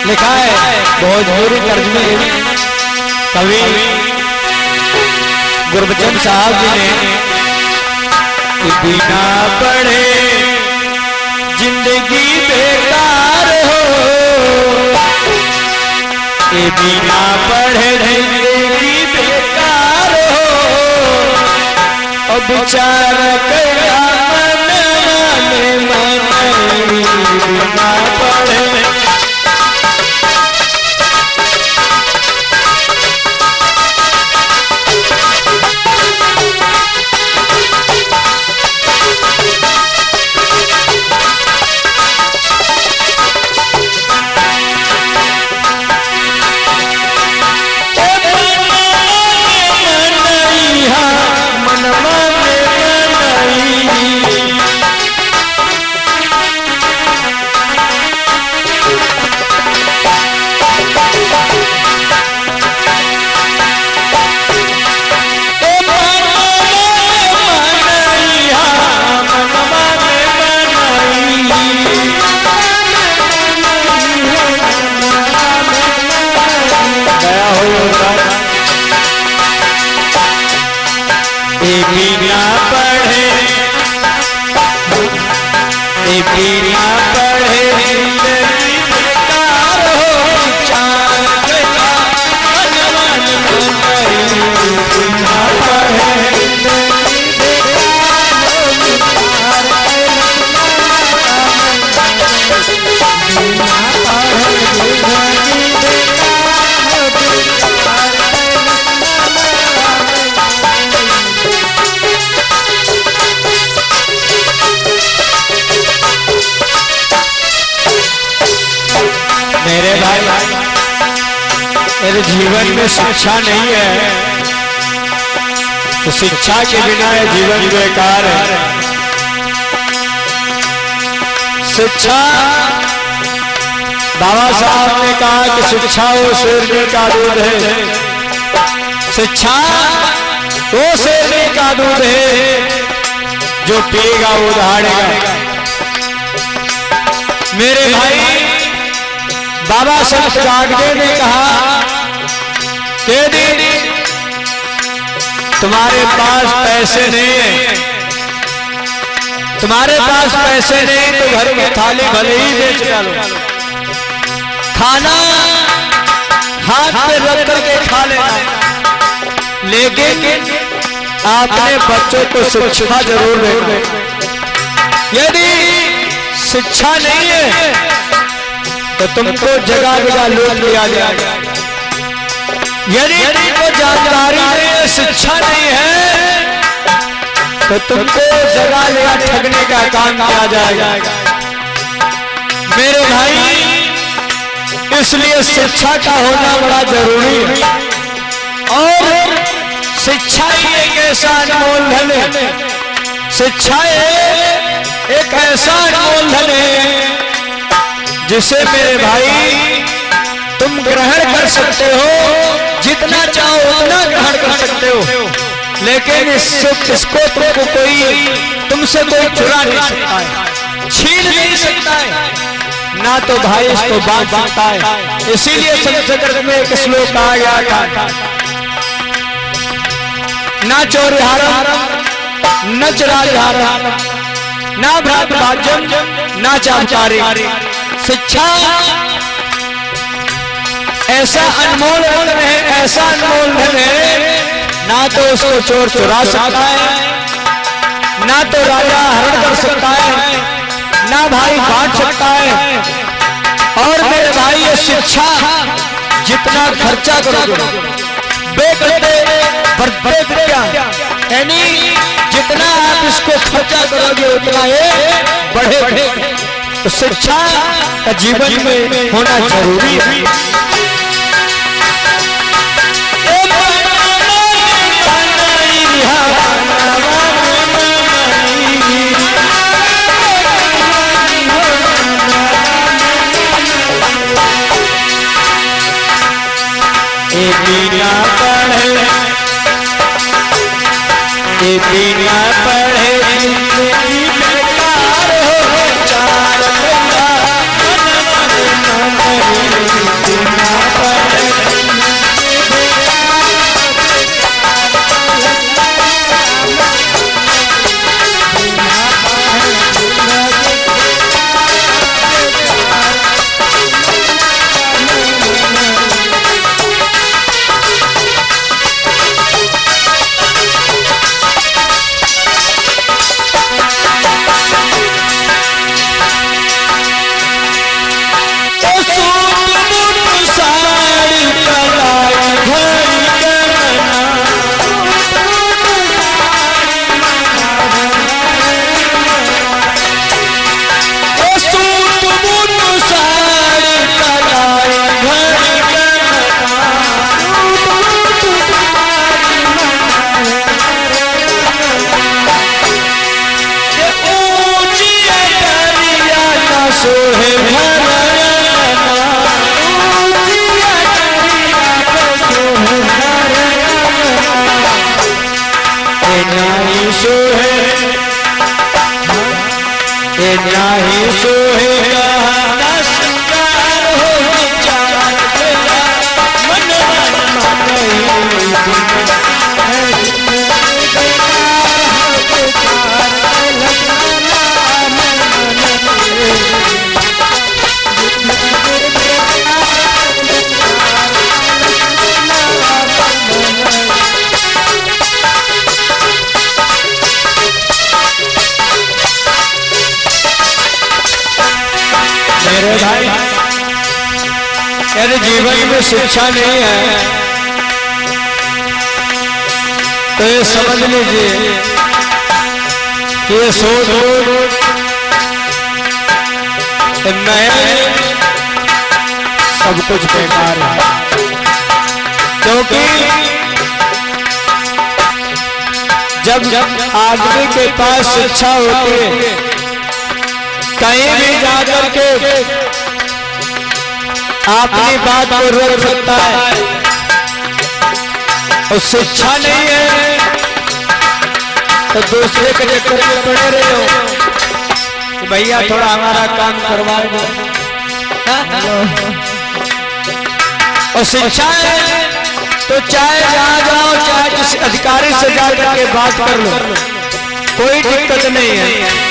लिखा है भोजपुरी तर्जुमे कवि गुरबचन साहब जी ने, बिना पढ़े जिंदगी बेकार हो, ये बिना पढ़े जिंदगी बेकार हो, और बेचारा कया मन बिना पढ़े। बिना पढ़े बिना पढ़े जिंदगी बेकार हो, चार बिना पढ़े मेरे भाई, मेरे जीवन में शिक्षा नहीं है तो शिक्षा के बिना ये जीवन बेकार है। शिक्षा, बाबा साहब ने कहा कि शिक्षा वो शेरनी का दूध है, शिक्षा वो शेरनी का दूध है जो पिएगा वो दहाड़ेगा। मेरे भाई, बाबा संत कागड़े ने कहा कि तुम्हारे पास पैसे नहीं है, तुम्हारे पास पैसे नहीं तो घर की थाली भले ही बेच डालो, खाना हाथ पे रख करके खा लेना, लेकिन आपने बच्चों को शिक्षा जरूर देना। यदि शिक्षा नहीं है तो तुमको जगह जगह लूट लिया जाएगा। यदि तुमको जानकारी नहीं है, शिक्षा नहीं है तो तुमको जगह जगह ठगने का काम किया जाएगा। मेरे भाई, इसलिए शिक्षा का होना बड़ा जरूरी है, और शिक्षा ही एक ऐसा अनमोल धन है, शिक्षा एक ऐसा अनमोल धन है जिसे मेरे भाई तुम ग्रहण कर सकते हो, जितना चाहो उतना ग्रहण कर सकते हो, लेकिन इसको तुमको तुमसे कोई चुरा नहीं सकता है, छीन नहीं सकता है, ना तो भाई इसको बांट सकता है। इसीलिए संस्कृत में एक श्लोक कहा गया था, ना चोरिहारम न चरारिहारम ना भ्रात भाज्यम ना चामचारी। शिक्षा ऐसा अनमोल धन है, ऐसा अनमोल धन है, ना तो उसको चोर चुरा सकता है, ना तो राजा हरण कर सकता है, ना भाई बांट सकता है। और मेरे भाई, ये शिक्षा जितना खर्चा करोगे यानी जितना आप इसको खर्चा करोगे उतना ये बढ़े बढ़े। तो शिक्षा का जीवन में होना जरूरी है। बिना पढ़े जिंदगी बेकार हो, चार मेरे भाई यदि जीवन में शिक्षा नहीं है तो ये समझ लीजिए कि ये सोच मैं सब कुछ बेकार है। क्योंकि जब आदमी के पास शिक्षा होती है कहीं भी जाकर के अपनी बात को रख सकता है, और शिक्षा नहीं है तो दूसरे के चक्कर में पड़े रहे हो कि भैया थोड़ा हमारा काम करवा दो। और शिक्षा है तो चाहे जहां जाओ चाहे किसी अधिकारी से जाकर के बात कर लो, कोई दिक्कत नहीं है।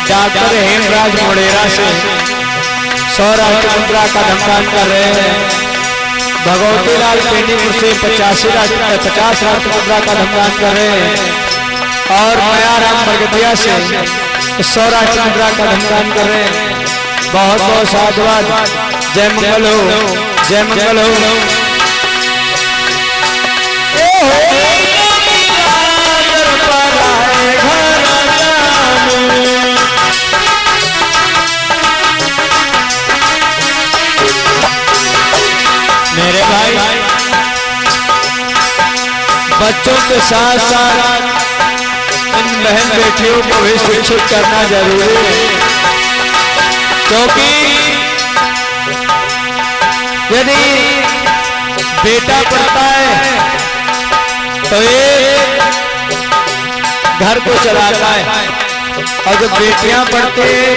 डॉक्टर हेमराज मोडेरा से 100 राष्ट्र मुद्रा का धमकान कर रहे हैं। भगवती लाल पेंडीपुर से 50 राष्ट्र मुद्रा का धमकान कर रहे हैं। और मयाराम बरगदिया से 100 राष्ट्र मुद्रा का धमकान कर रहे हैं। बहुत बहुत साधुवाद। जय मंगल हो, जय मंगल हो। मेरे भाई बच्चों के साथ साथ इन बहन बेटियों को भी शिक्षित करना जरूरी है। क्योंकि यदि बेटा पढ़ता है तो ये घर को चलाता है, और जब बेटियां पढ़ती हैं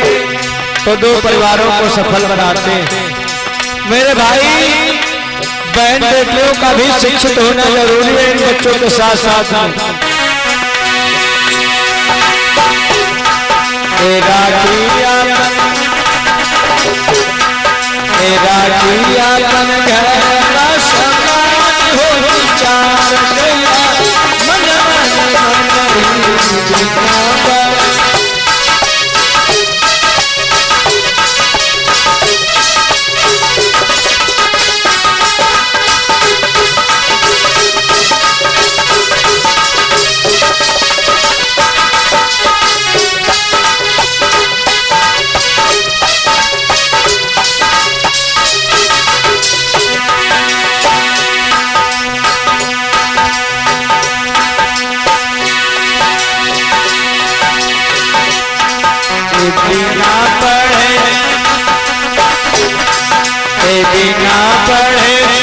तो 2 परिवारों को सफल बनाते हैं। मेरे भाई बहन बेटियों का भी शिक्षित होना जरूरी है इन बच्चों के साथ साथ में। तेरा किया मन घर समान हो विचार गया मन बिना पढ़े